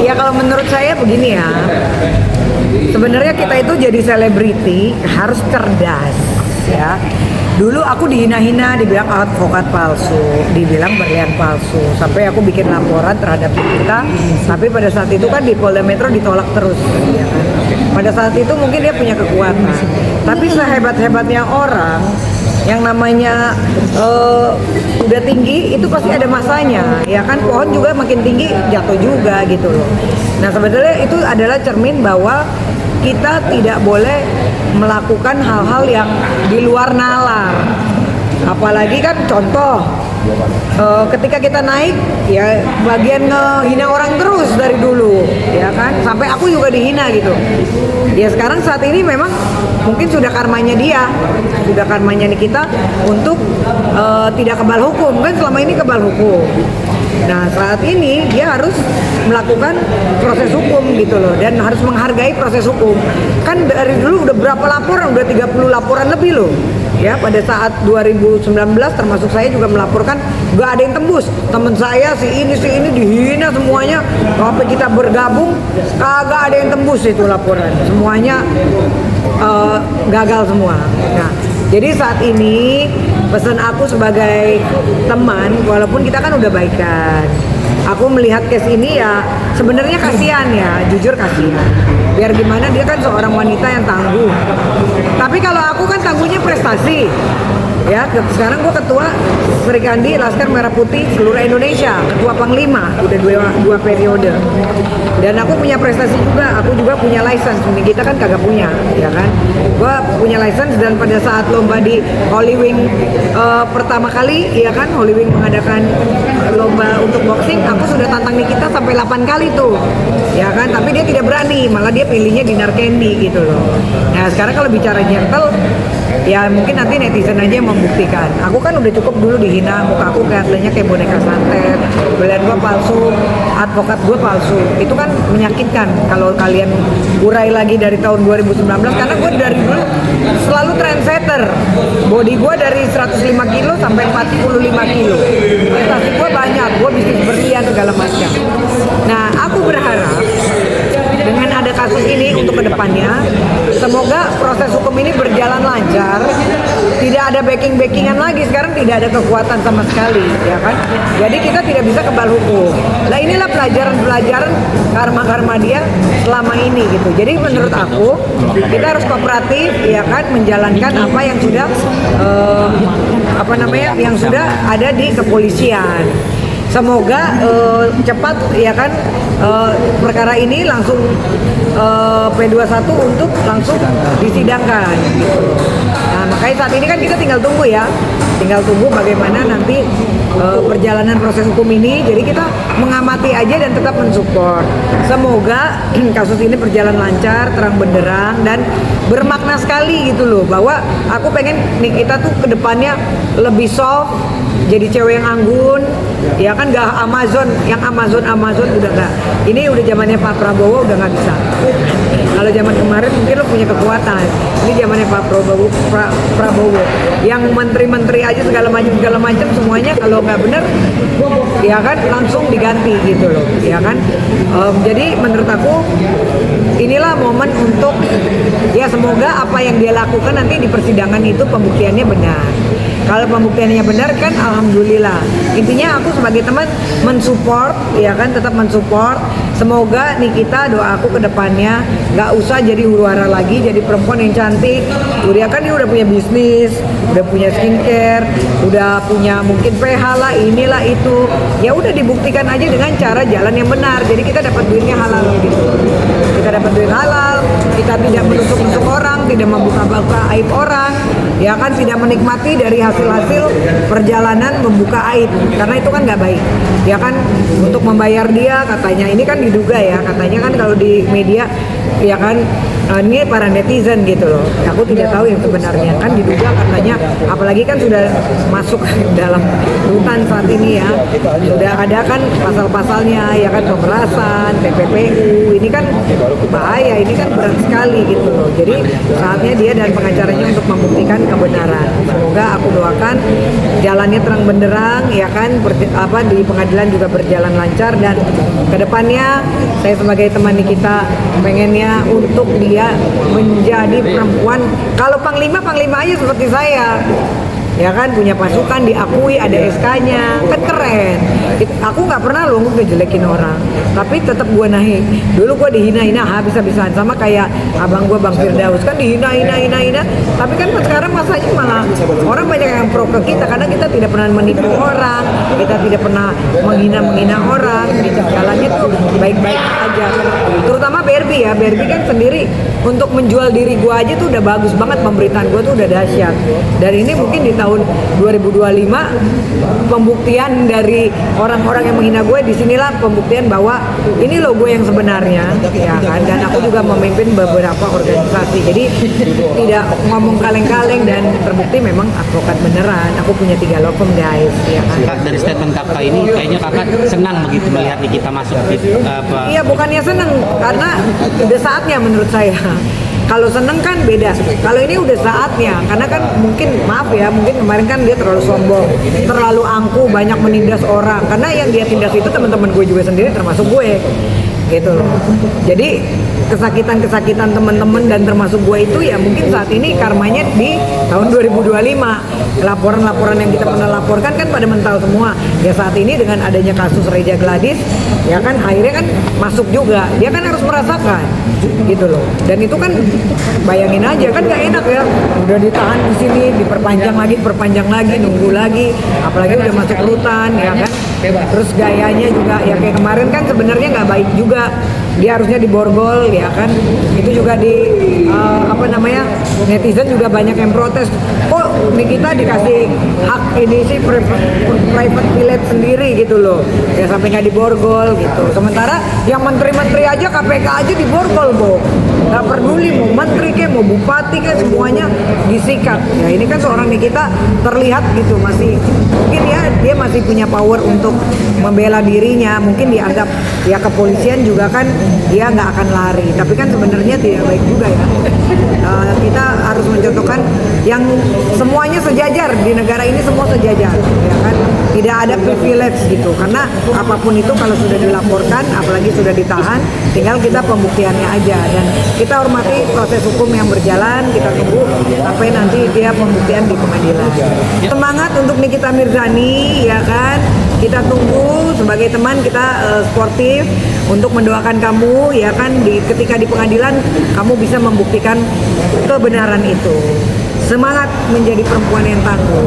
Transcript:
Ya kalau menurut saya begini ya, sebenarnya kita itu jadi selebriti harus cerdas ya. Dulu aku dihina-hina, dibilang advokat palsu, dibilang berlian palsu, sampai aku bikin laporan terhadap kita. Tapi pada saat itu kan di Polda Metro ditolak terus, ya kan. Pada saat itu mungkin dia punya kekuatan, tapi sehebat-hebatnya orang yang namanya udah tinggi itu pasti ada masanya, ya kan. Pohon juga makin tinggi jatuh juga gitu loh. Nah sebenarnya itu adalah cermin bahwa kita tidak boleh melakukan hal-hal yang di luar nalar. Apalagi kan contoh ketika kita naik ya bagian ngehina orang terus dari dulu, ya kan, sampai aku juga dihina gitu. Ya sekarang saat ini memang mungkin sudah karmanya dia, sudah karmanya kita untuk tidak kebal hukum, kan selama ini kebal hukum. Nah saat ini dia harus melakukan proses hukum gitu loh, dan harus menghargai proses hukum. Kan dari dulu udah berapa laporan, udah 30 laporan lebih loh. Ya pada saat 2019 termasuk saya juga melaporkan gak ada yang tembus. Temen saya si ini dihina semuanya. Sampai kita bergabung kagak ada yang tembus itu laporan. Semuanya gagal semua. Nah jadi saat ini pesan aku sebagai teman, walaupun kita kan udah baikan, aku melihat case ini ya sebenarnya kasihan ya, jujur kasihan. Biar gimana dia kan seorang wanita yang tangguh. Tapi kalau aku kan tangguhnya prestasi. Ya, sekarang gue ketua Serikandi Laskar Merah Putih seluruh Indonesia, ketua Panglima, udah dua periode. Dan aku punya prestasi juga, aku juga punya license. Kita kan kagak punya, ya kan? Gue punya license, dan pada saat lomba di Holy Wing pertama kali, ya kan, Holy Wing mengadakan lomba untuk boxing, aku sudah tantang Nikita sampai 8 kali tuh, ya kan? Tapi dia tidak berani, malah dia pilihnya Dinar Candy gitu loh. Nah sekarang kalau bicara gentle, ya mungkin nanti netizen aja yang membuktikan. Aku kan udah cukup dulu dihina, muka aku kelihatannya kayak boneka santet, belian gua palsu, advokat gua palsu. Itu kan menyakitkan kalau kalian urai lagi dari tahun 2019, karena gua dari dulu selalu trendsetter. Body gua dari 105 kilo sampai 45 kilo. Prestasi gua banyak, gua bisnis berlian segala macam. Nah, aku berharap dengan ada kasus ini untuk kedepannya, semoga proses hukum ini berjalan lancar, tidak ada backing-backingan lagi. Sekarang tidak ada kekuatan sama sekali, ya kan? Jadi kita tidak bisa kebal hukum. Nah inilah pelajaran-pelajaran karma-karma dia selama ini gitu. Jadi menurut aku kita harus kooperatif, ya kan, menjalankan apa yang sudah yang sudah ada di kepolisian. Semoga cepat, ya kan, perkara ini langsung P21 untuk langsung disidangkan gitu. Nah makanya saat ini kan kita tinggal tunggu ya, tinggal tunggu bagaimana nanti perjalanan proses hukum ini. Jadi kita mengamati aja dan tetap mensupport. Semoga kasus ini berjalan lancar, terang benderang, dan bermakna sekali gitu loh, bahwa aku pengen Nikita tuh kedepannya lebih soft, jadi cewek yang anggun, ya kan, gak Amazon, yang Amazon udah gak. Ini udah zamannya Pak Prabowo, udah gak bisa. Kalau zaman kemarin mungkin lo punya kekuatan. Ini zamannya Pak Prabowo, yang menteri-menteri aja segala macam semuanya kalau nggak bener, ya kan, langsung diganti gitu loh, ya kan. Jadi menurut aku inilah momen untuk, ya semoga apa yang dia lakukan nanti di persidangan itu pembuktiannya benar. Kalau pembuktiannya benar kan alhamdulillah. Intinya aku sebagai teman mensupport, ya kan, tetap mensupport. Semoga Nikita, doa aku ke depannya nggak usah jadi huru-hara lagi, jadi perempuan yang cantik. Dia kan dia udah punya bisnis, udah punya skincare, udah punya mungkin PH lah, inilah itu. Ya udah dibuktikan aja dengan cara jalan yang benar. Jadi kita dapat duitnya halal gitu. Kita dapat duit halal, kita tidak menusuk-nusuk orang, tidak membuka-buka aib orang, ya kan, tidak menikmati dari hasil-hasil perjalanan membuka aib, karena itu kan nggak baik, ya kan. Untuk membayar dia katanya, ini kan diduga ya, katanya kan kalau di media ya kan ini para netizen gitu loh. Aku tidak tahu yang sebenarnya, kan diduga katanya, apalagi kan sudah masuk dalam rutan saat ini ya, sudah ada kan pasal-pasalnya ya kan, pemerasan, TPPU, ini kan bahaya, ini kan berat sekali gitu loh. Jadi saatnya dia dan pengacaranya untuk membuktikan kebenaran. Semoga aku doakan jalannya terang benderang ya kan, di pengadilan juga berjalan lancar, dan kedepannya saya sebagai teman Nikita pengennya untuk dia menjadi perempuan, kalau panglima aja seperti saya ya kan, punya pasukan, diakui, ada SK-nya, kan keren. Aku nggak pernah loh ngejelekin orang, tapi tetap gue naik. Dulu gue dihina-hina habis-habisan, sama kayak abang gue Bang Firdaus kan dihina-hina, tapi kan sekarang masanya malah orang banyak yang pro ke kita karena kita tidak pernah menipu orang, kita tidak pernah menghina orang, gitu. Jalannya tuh baik-baik aja. Terutama Barbie ya, Barbie kan sendiri untuk menjual diri gue aja tuh udah bagus banget, pemberitaan gue tuh udah dahsyat. Dan ini mungkin di tahun 2025 pembuktian dari orang-orang yang menghina gue, disinilah pembuktian bahwa ini loh gue yang sebenarnya ya kan. Dan aku juga memimpin beberapa organisasi, jadi tidak ngomong kaleng-kaleng, dan terbukti memang advokat beneran. Aku punya 3 law firm guys ya kan. Kak, dari statement kakak ini kayaknya kakak senang begitu melihat Nikita masuk gitu, apa? Iya, bukannya senang, karena udah saatnya menurut saya. Kalau seneng kan beda. Kalau ini udah saatnya, karena kan mungkin maaf ya, mungkin kemarin kan dia terlalu sombong, terlalu angkuh, banyak menindas orang. Karena yang dia tindas itu teman-teman gue juga sendiri, termasuk gue, gitu loh. Jadi kesakitan teman-teman dan termasuk gue itu ya mungkin saat ini karmanya di tahun 2025. Laporan-laporan yang kita pernah laporkan kan pada mental semua. Ya saat ini dengan adanya kasus Reja Gladys, ya kan akhirnya kan masuk juga. Dia kan harus merasakan, gitu loh. Dan itu kan bayangin aja kan gak enak ya. Udah ditahan di sini, diperpanjang lagi, nunggu lagi. Apalagi udah masuk rutan, ya kan. Terus gayanya juga ya kayak kemarin kan sebenarnya nggak baik juga. Dia harusnya diborgol ya kan. Itu juga netizen juga banyak yang protes. Kok Nikita dikasih hak ini sih private village sendiri gitu loh. Ya sampai nggak diborgol gitu. Sementara yang menteri-menteri aja, KPK aja diborgol, Bo. Nggak peduli mau menteri kayak mau bupati kayak, semuanya disikat. Ya ini kan seorang Nikita terlihat gitu masih, mungkin ya dia masih punya power untuk membela dirinya. Mungkin dianggap ya kepolisian juga kan dia nggak akan lari, tapi kan sebenarnya tidak baik juga ya. Kita harus mencontohkan yang semuanya sejajar di negara ini, semua sejajar ya kan, tidak ada privilege gitu, karena apapun itu kalau sudah dilaporkan, apalagi sudah ditahan, tinggal kita pembuktiannya aja. Dan kita hormati proses hukum yang berjalan, kita tunggu sampai nanti dia pembuktian di pengadilan. Semangat untuk Nikita Mirzani ya kan, kita tunggu. Sebagai teman kita sportif untuk mendoakan kamu ya kan, ketika di pengadilan kamu bisa membuktikan kebenaran itu. Semangat menjadi perempuan yang tangguh.